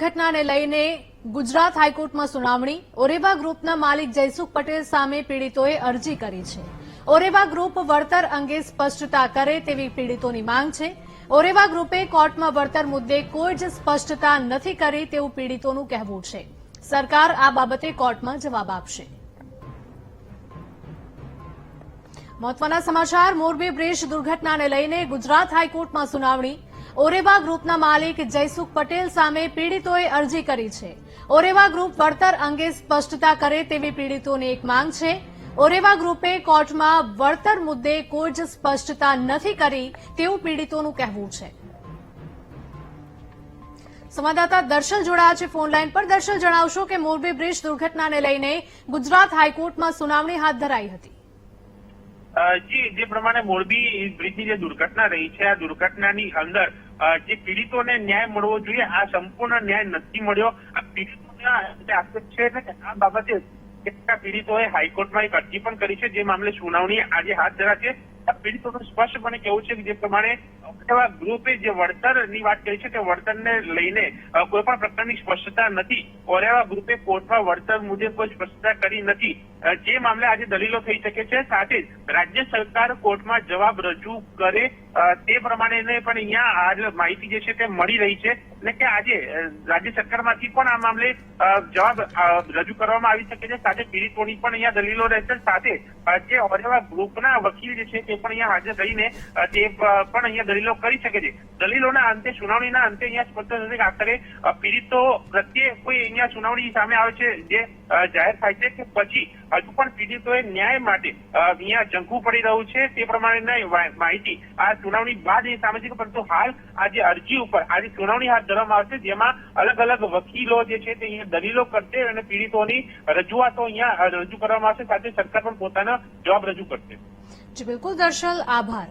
દુર્ઘટનાને લઈને ગુજરાત હાઈકોર્ટમાં સુનાવણી। ઓરેવા ગ્રુપના માલિક જયસુખ પટેલ સામે પીડિતોએ અરજી કરી છે। ઓરેવા ગ્રુપ વળતર અંગે સ્પષ્ટતા કરે તેવી પીડિતોની માંગ છે। ઓરેવા ગ્રુપે કોર્ટમાં વળતર મુદ્દે કોઈ જ સ્પષ્ટતા નથી કરી તેવું પીડિતોનું કહેવું છે। સરકાર આ બાબતે કોર્ટમાં જવાબ આપશે। મહત્વના સમાચાર। મોરબી બ્રિજ દુર્ઘટનાને લઈને ગુજરાત હાઈકોર્ટમાં સુનાવણી। ઓરેવા ગ્રુપના માલિક જયસુખ પટેલ સામે પીડિતોએ અરજી કરી છે। ઓરેવા ગ્રુપ વળતર અંગે સ્પષ્ટતા કરે તેવી પીડિતોની એક માંગ છે। ઓરેવા ગ્રુપે કોર્ટમાં વળતર મુદ્દે કોઈ જ સ્પષ્ટતા નથી કરી તેવું પીડિતોનું કહેવું છે। સંવાદદાતા દર્શલ જોડાયા છે ફોન લાઈન પર। દર્શલ, જણાવશો કે મોરબી બ્રિજ દુર્ઘટનાને લઈને ગુજરાત હાઈકોર્ટમાં સુનાવણી હાથ ધરાઈ હતી। જી, જે પ્રમાણે મોરબી બ્રિજની જે દુર્ઘટના રહી છે, આ દુર્ઘટનાની અંદર જે પીડિતોને ન્યાય મળવો જોઈએ, આ સંપૂર્ણ ન્યાય નથી મળ્યો। આ પીડિતોના આક્ષેપ છે કે આ બાબતે કેટલાક પીડિતોએ હાઈકોર્ટમાં એક અરજી પણ કરી છે, જે મામલે સુનાવણી આજે હાથ ધરાશે। આ પીડિતોનું સ્પષ્ટપણે કહેવું છે કે જે પ્રમાણે ઓરેવા ગ્રુપે જે વળતરની વાત કરી છે તે વળતરને લઈને કોઈ પણ પ્રકારની સ્પષ્ટતા નથી। ઓરેવા ગ્રુપે કોર્ટમાં વળતર મુજબ કોઈ સ્પષ્ટતા કરી નથી, જે મામલે આજે દલીલો થઈ શકે છે। સાથે જ રાજ્ય સરકાર કોર્ટમાં જવાબ રજૂ કરે તે પ્રમાણે પણ અહીંયા હાલ માહિતી જે છે તે મળી રહી છે, એટલે કે આજે રાજ્ય સરકારમાંથી પણ આ મામલે જવાબ રજૂ કરવામાં આવી શકે છે। સાથે પીડિતોની પણ અહીંયા દલીલો રહેશે। સાથે જે ઓરેવા ગ્રુપના વકીલ જે છે તે પણ અહીંયા હાજર રહીને તે પણ અહીંયા દલીલો કરી શકે છે। દલીલોના અંતે, સુનાવણીના અંતે અહીંયા સ્પષ્ટ થશે કે આખરે પીડિતો પ્રત્યે કોઈ અહીંયા સુનાવણી સામે આવે છે જે જાહેર થાય છે કે પછી હજુ પણ પીડિતોએ ન્યાય માટે અહીંયા ઝંખવું પડી રહ્યું છે, તે પ્રમાણેની માહિતી આ સુનાવણી બાદ એ સામે છે। પરંતુ હાલ આ જે અરજી ઉપર આજે સુનાવણી હાથ ધરવામાં આવશે, જેમાં અલગ અલગ વકીલો જે છે તે અહીંયા દલીલો કરશે અને પીડિતોની રજૂઆતો અહીંયા રજૂ કરવામાં આવશે। સાથે સરકાર પણ પોતાનો જવાબ રજૂ કરશે। જી બિલકુલ દર્શલ, આભાર।